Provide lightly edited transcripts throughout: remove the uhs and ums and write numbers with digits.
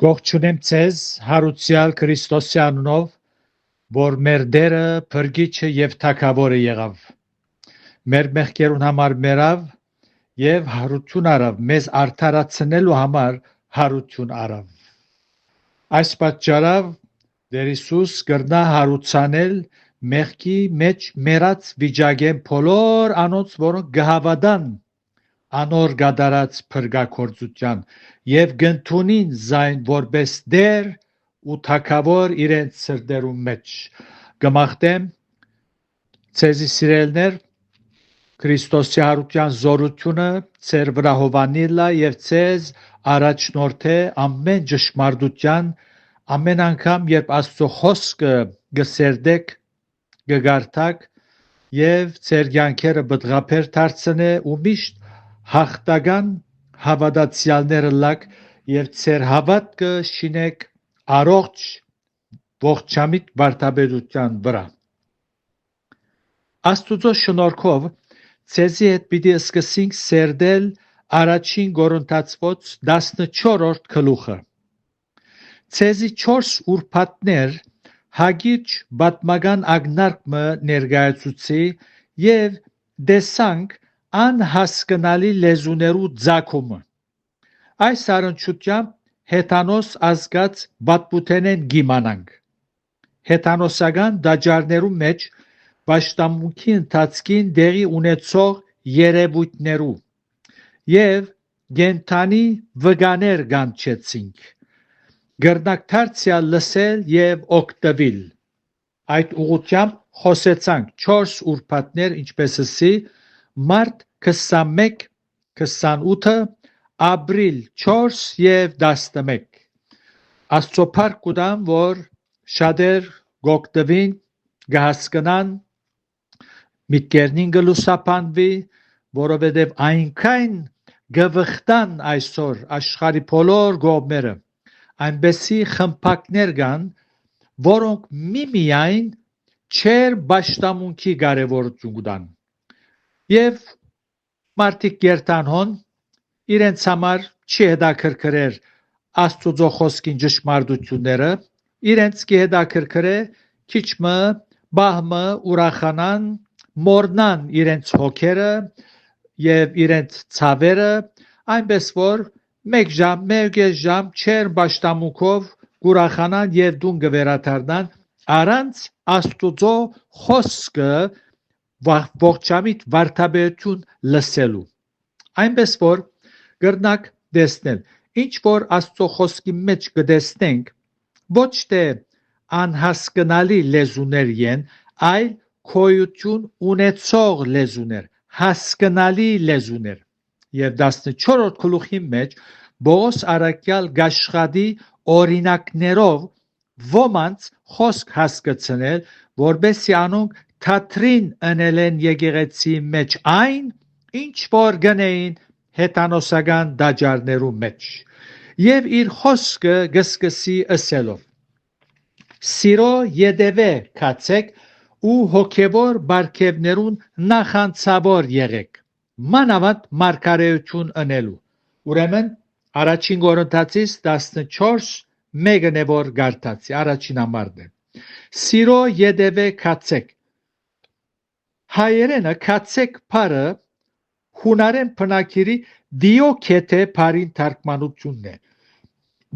Ողջունեմ ձեզ հարուցյալ Քրիստոսի անունով, որ մեր Տերը, Փրկիչը եւ Թագավորը եղավ։ Մեր մեղքերուն համար մեռավ եւ հարություն արավ, մեզ արդարացնելու համար հարություն արավ։ Այս պատճառով Տեր Հիսուս կրնա հարուցանել մեղքի մեջ մեռած վիճակեն բոլոր անոնց, որոնք գհավատան անոր գադարած փրկագործության եւ գնդունին զայն որպես Տեր ու Թագավոր իրենց սրտերում մեջ գմախտեմ ցեզի սիրելներ Քրիստոսի հարության զորությունը ծեր վրա հովանիլա եւ ցեզ առաջնորդե ամեն ճշմարտության ամեն անգամ երբ Աստծո խոսքը գսերդեք գգարտակ եւ ծեր յանքերը բդղափեր դարձնե ու միշտ հաղթական հավատացյալները լակ եւ ծեր հավատքը շինեք առողջ ողջամիտ վարդապետության վրա Աստուծո շնորհքով ցեզի հետ պիտի սկսենք սերդել առաջին Կորինթացոց 14-րդ գլուխը ցեզի 4 ուրբաթներ հագիչ պատմական ակնարկը ներկայացուցի եւ դեսանք անհասկանալի լեզուներու ցակումը այս առնչությամբ հեթանոս ազգած բատպութենեն գիմանանք հեթանոսական դաջարներու մեջ պաշտամունքի ընթացքին դեղի ունեցող երևույթներու եւ գենթանի վգաներ գանչեցինք գրնակ դարձյալ լսել եւ օգտվել այդ ուղղությամբ խոսեցանք 4 ուրբաթներ ինչպես ասի մարտ 21 28 ապրիլ 4 եւ 11 Աստծո փառք կուտամ որ շատեր գոկտվին գահսկնան միտքերնին գլուսապանվի որովհետեւ այնքան գվխտան այսօր աշխարհի բոլոր գոմերը այնպեսի խմփակներ կան որոնք միմիայն չեր պաշտամունքի կարևորություն կտան եւ մարդիկ գերտանհոն իրենց համար չի հետաքրքրեր Աստծո խոսքին ճշմարտությունները իրենց կհետաքրքրե քիչմը բահմը ուրախանան մորնան իրենց հոգերը եւ իրենց ցավերը այնպես որ մեկ ժամ չեր պաշտամունքով ուրախանան եւ դուն կվերադառնան առանց Աստծո խոսքը ողջամիտ վարդապետություն լսելու այնպես որ գրնակ դեսնել ինչ որ Աստծո խոսքի մեջ կդեսնենք ոչ թե անհասկանալի լեզուներ են այլ քոյություն ունեցող լեզուներ հասկանալի լեզուներ եւ 14-րդ գլուխի մեջ Բողոս առաքյալ գաշխատի օրինակներով ոմանց խոսք հասկացնել որբեսի անոնք թատրին ընելեն եկեղեցի մեջ այն ինչ որ գնեին հեթանոսական դաջարներու մեջ եւ իր խոսքը գսկսի ասելով Սիրո յետևե քացեք ու հոգեվոր բարգևներուն նախանցավոր եղեք մանավանդ մարգարեություն ընելու ուրեմն առաջին Կորինթացիս 14 մեկն է որ գարտացի առաջին ամառն է Սիրո յետևե քացեք հայերենը քացեք բառը հունարեն բնակիրի դիոքեթե բառին թարգմանությունն է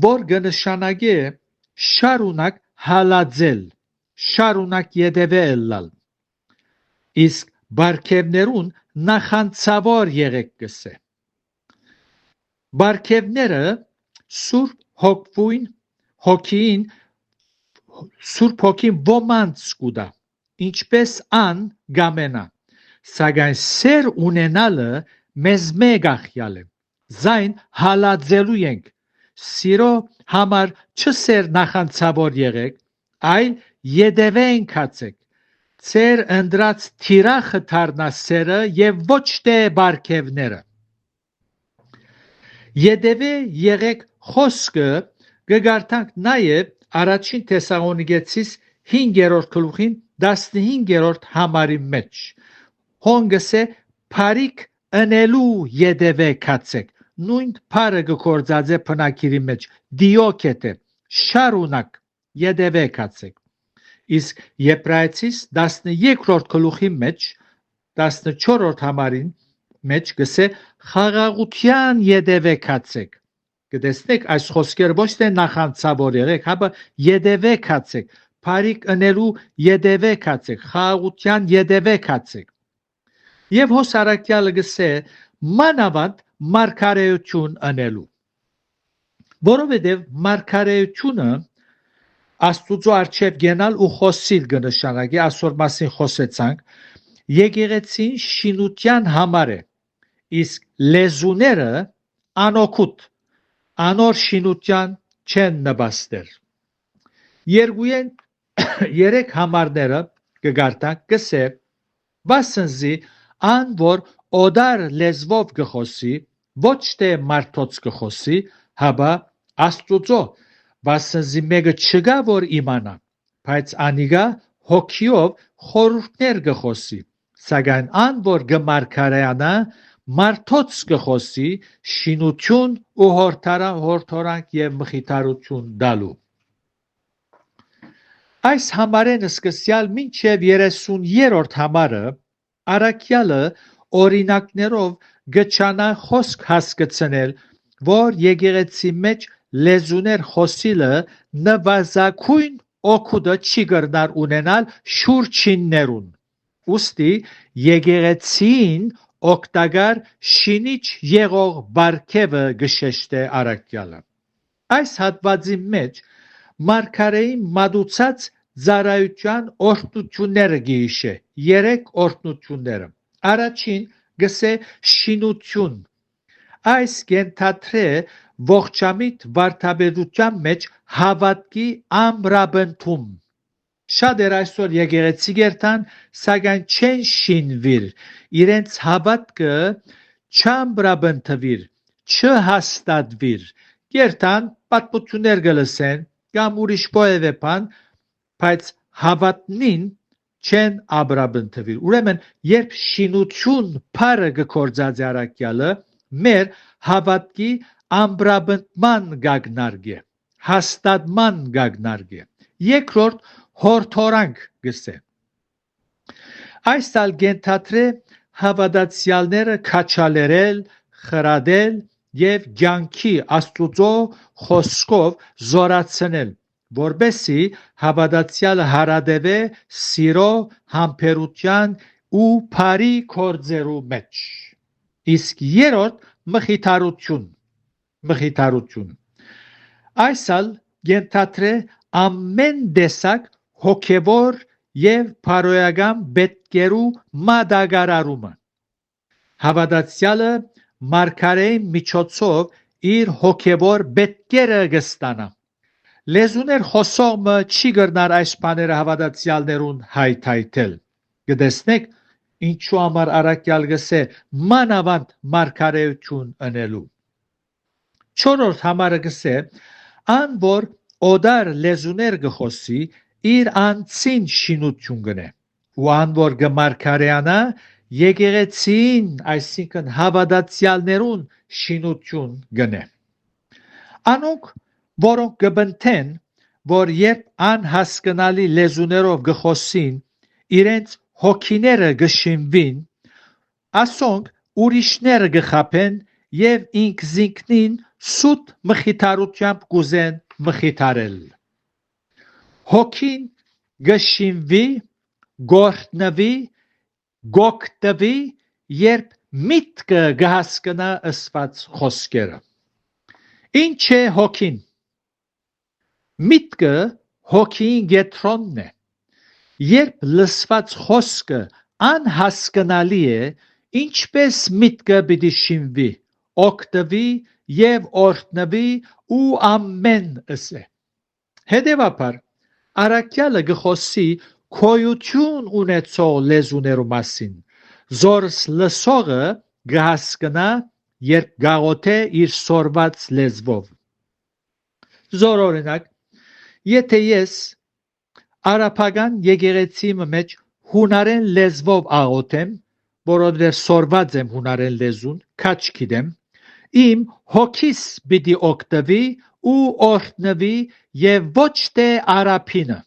որ կնշանակե շարունակ հալածել շարունակ յետևել իսկ բարգևներուն նախանցավոր եղեք գսե բարգևները Սուրբ Հոգին ոմանց կուտա ինչպես ան գամենա սակայն սեր ունենալը մեզ մեկ ախյալ է զայն հալածելու ենք սիրո համար չսեր նախանցավոր եղեք այլ յետևեն քացեք ծեր ընդրած թիրախը դառնա սերը եւ ոչ թե բարգևները յետևե եղեք խոսքը կգարտանք նաեւ առաջին Թեսաղոնիկեցիս 5-րդ գլուխին 15-րդ համարի մեջ հոնգսե փարիկ ընելու յետևե քացեք նույն փարը գործածե բնակիրի մեջ դիոքեթե շարունակ յետևեկացեք իսկ Եբրայեցիս 12-րդ գլուխի մեջ 14-րդ համարին մեջ գսե խաղաղության յետևեկացեք կտեսնեք այս խոսքերը ոչ թե նախանցավոր եղեք հապա յետևեկացեք Փարիկ ընելու յետևեկացեք խաղաղության յետևեկացեք Եվ հոսարակյալը գսե մանավանդ մարգարեություն անելու որովհետև մարգարեությունը Աստուծո արչև գենալ ու խոսիլ կնշանակի այսօր մասին խոսեցանք եկեղեցին շինության համար է իսկ լեզուները անօգուտ անոր շինության չեն նպաստել Երկուեն երեք համարները կգարտանք գսե վասնզի ան որ օդար լեզվով գխոսի ոչ թե մարդոց գխոսի հաբա աստուծո վասնզի մեկը չգա որ իմանա բայց անիգա հոգիով խորհուրդներ գխոսի սակայն ան որ գմարգարեանա մարդոց գխոսի շինություն ու հորթորանք եւ մխիթարություն դալու Այս համարեն սկսյալ մինչև 30-րդ համարը Արաքյալը օրինակներով գճանա խոսք հասկացնել, որ եկեղեցի մեջ լեզուներ խոսիլը նվազագույն օգուտը չի կրնար ունենալ շուրջիններուն։ Ուստի եկեղեցին օգտակար շինիչ եղող բարգևը գշեշտե Արաքյալը։ Այս հատվածի մեջ Մարգարեի մատուցած ծառայության օրհնությունները գիշե երեք օրհնությունները առաջին գսե շինություն այս կենթատրե ողջամիտ վարդապետության մեջ հավատքի ամրապնդում շատ էր այսօր եկեղեցի գերտան սակայն չեն շինվիր իրենց հավատքը չամրապնդվիր չհաստատվիր գերտան պատմություններ գլսեն կամ ուրիշ բոևե բան բայց հավատնին չեն ամրապնդվիր ուրեմն երբ շինություն փարը գործած Արաքյալը մեր հավատքի ամրապնդման գագնարգե հաստատման գագնարգե երկրորդ հորթորանք գսե այս տալ գենթատրե հավատացյալները քաչալերել խրադել եւ ցանկի աստուծո խոսքով զորացնել որբեսի հավատացյալը հարադևե սիրո համբերության ու բարի կորձերու մեջ իսկ երրորդ մխիթարություն այսալ գենթատրե ամեն տեսակ հոգևոր եւ բարոյական բետկերու մադագարարումը հավատացյալը մարգարեի միջոցով իր հոգևոր բետկերը կստանա լեզուներ խոսողը չի կրնար այս բաները հավատացյալներուն հայթայթել կտեսնեք ինչու համար Արաքյալ գսե մանավանդ մարգարեություն անելու չորրորդ համարը գսե ան որ օդար լեզուներ գխոսի իր անցին շինություն գնե ու ան որ գմարգարեանա եկեղեցին այսինքն հավատացյալներուն շինություն գնե անոնք որոնք կբնթեն որ երբ անհասկանալի լեզուներով գխոսին իրենց հոգիները գշինվին ասոնք ուրիշները գխապեն եւ ինքզինքնին սուտ մխիթարությամբ կուզեն մխիթարել հոգին գշինվի գորտնվի գոկտվի երբ միտքը գհասկնա ըսված խոսքերը ինչ է հոգին միտքը հոգին գետրոնն է երբ լսված խոսքը անհասկանալի է ինչպես միտքը պիտի շինվի օգտվի եւ օրհնվի ու ամեն ըսե հետևաբար Արաքյալը գխոսի քոյություն ունեցող լեզուներու մասին զորս լսողը գհասկնա երբ գաղոթե իր սորված լեզվով զոր օրինակ եթե ես արաբական եկեղեցի մեջ հունարեն լեզվով աղոթեմ որովհետև սորված եմ հունարեն լեզուն քաչ գիտեմ իմ հոգիս պիտի օգտվի ու օրհնվի եւ ոչ թե արափինը,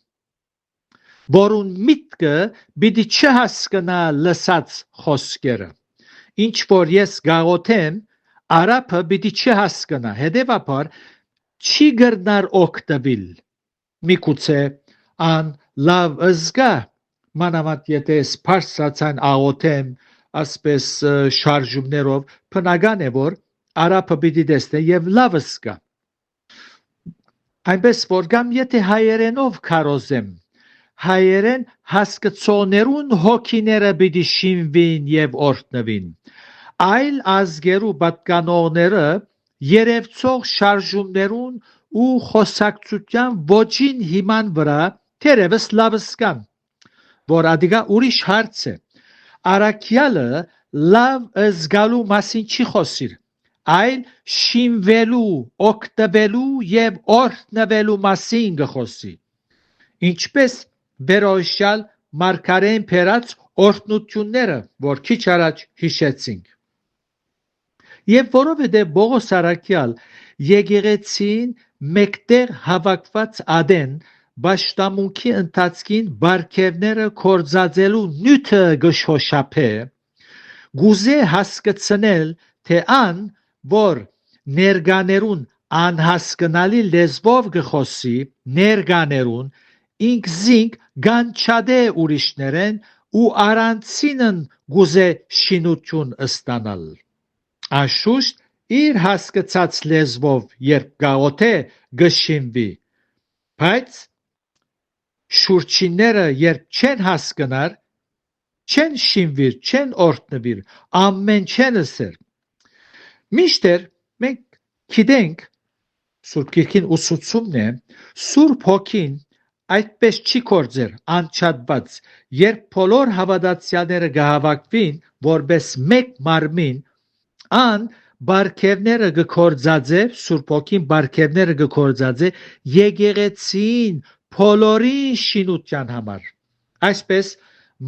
որուն միտքը պիտի չհասկնա լսած խոսքերը, ինչ որ ես գաղութեմ, արափը պիտի չհասկնա, հետևաբար չի գրնար օգտվել, միգուցե ան լավ զգա, մանավանդ եթե սփարսացան աղոթեմ, ասպես շարժումներով, բնական է որ արափը պիտի տեսնե եւ լավ զգա, այնպես որ կամ եթե հայերենով քարոզեմ, հայերեն հասկացողներուն հոգիները պիտի շինվին եւ օրհնվին, այլ ազգերու պատկանողները երևցող շարժումներուն ու խոսակցության ոչին հիման վրա թերևս լավ զգան, որ ադիգա ուրիշ հարց է, առաքյալը լավ զգալու մասին չի խոսիր, այլ շինվելու, օգտվելու եւ օրհնվելու մասին գխոսի, ինչպես վերոյշյալ մարգարեն փերած օրհնությունները, որ քիչ առաջ հիշեցինք, եւ որովհետեւ Պողոս առաքյալ եկեղեցին մեկտեղ հավաքված ադեն Բաշտամունքի ընթացքին բարգևները կործածելու նյութը գշոշափե, գուզե հասկացնել, թե ան, որ ներկաներուն անհասկնալի լեզվով գխոսի, ներկաներուն ինքզինք գանչադե ուրիշներեն ու առանցինն գուզե շինություն ստանալ, անշուշտ իր հասկացած լեզվով երբ գաղութե գշինվի, բայց շուրջինները երբ չեն հասկնար, չեն շինվիր, չեն օրհնվիր, ամեն չեն ասեր, միշտեր մենք գիտենք, Սուրբ Գիրքին ուսուցումն է, Սուրբ Հոգին այդպես չի կործեր, անչափված, երբ բոլոր հավատացյալները գահավաքվին, որպես մեկ մարմին, ան բարգևները գկործածե, Սուրբ Հոգին բարգևները գկործածե եկեղեցին բոլորին շինության համար, այսպես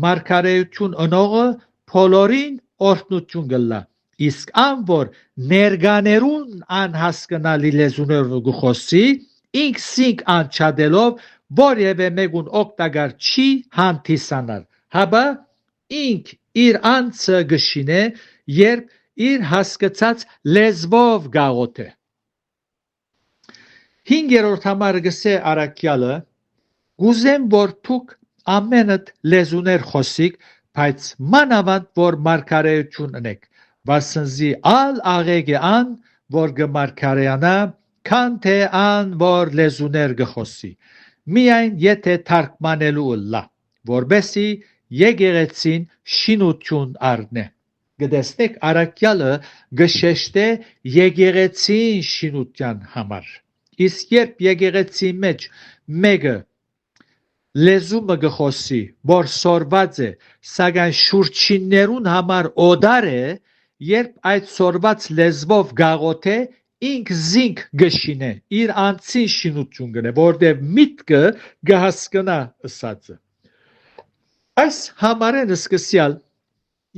մարգարեություն ընողը բոլորին օրհնություն գլա, իսկ ան որ ներկաներուն անհասկնալի լեզուներով գխոսի, ինքսինք անչադելով որևէ մեկուն օգտակար չի հանդիսանար, հաբա ինք իր անձը գշինե, երբ իր հասկացած լեզվով գաղութե։ 5-րդ համարը գսե առաքյալը, գուզեմ որ դուք ամենդ լեզուներ խոսիկ, բայց մանավանդ որ մարգարեություն ունեք, վասնզի ալ աղեգ է ան, որ գմարգարեանա, քան թե ան, որ լեզուներ գխոսի, միայն եթե թարգմանելու լա, որբեսի եկեղեցին շինություն առնե։ Գտեսնեք առաքյալը գշեշտե եկեղեցին շինության համար, իսկ երբ եկեղեցի մեջ մեկը լեզումը գխոսի, որ սորված է, սակայն շուրջիններուն համար օդար է, երբ այդ սորված լեզվով գաղութե, ինք զինք գշինե, իր անձին շինություն գնե, որտեղ միտքը գահասկնա ըսածը։ Այս համարեն սկսյալ,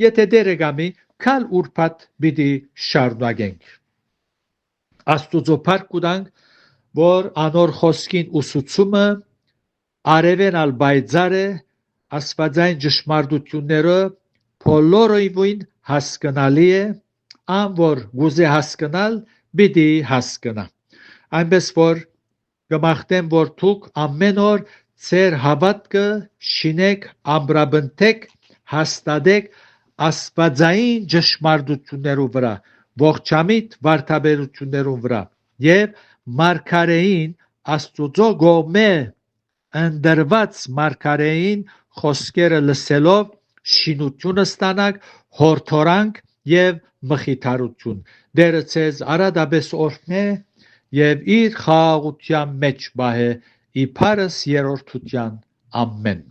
եթե դերեգամի, կալ ուրպատ բիդի շարունակենք։ Աստուծո փառք կուտանք, որ անոր խոսքին ուսուցումը արևեն ալ բայձար է, աստվածային ճշմարտությունները բոլորովին հասկանալի է, ան որ գուզե հասկանալ, բիդի հասկանա։ Այնպես որ գմախտեմ, որ դուք ամեն օր ձեր հավատքը շինեք, ամրապնդեք, հաստատեք աստվածային ճշմարտություններու վրա, ողջամիտ վարդապետություններու վրա եւ մարգարեին Աստուծո գոմե ընդրված մարգարեին խոսքերը լսելով շինությունը ստանաք, հորթորանք եւ մխիթարություն։ Դերը ցեզ արադաբես օրհնե եւ իր խաղաղության մեջ բահե իբարս երրորդության ամեն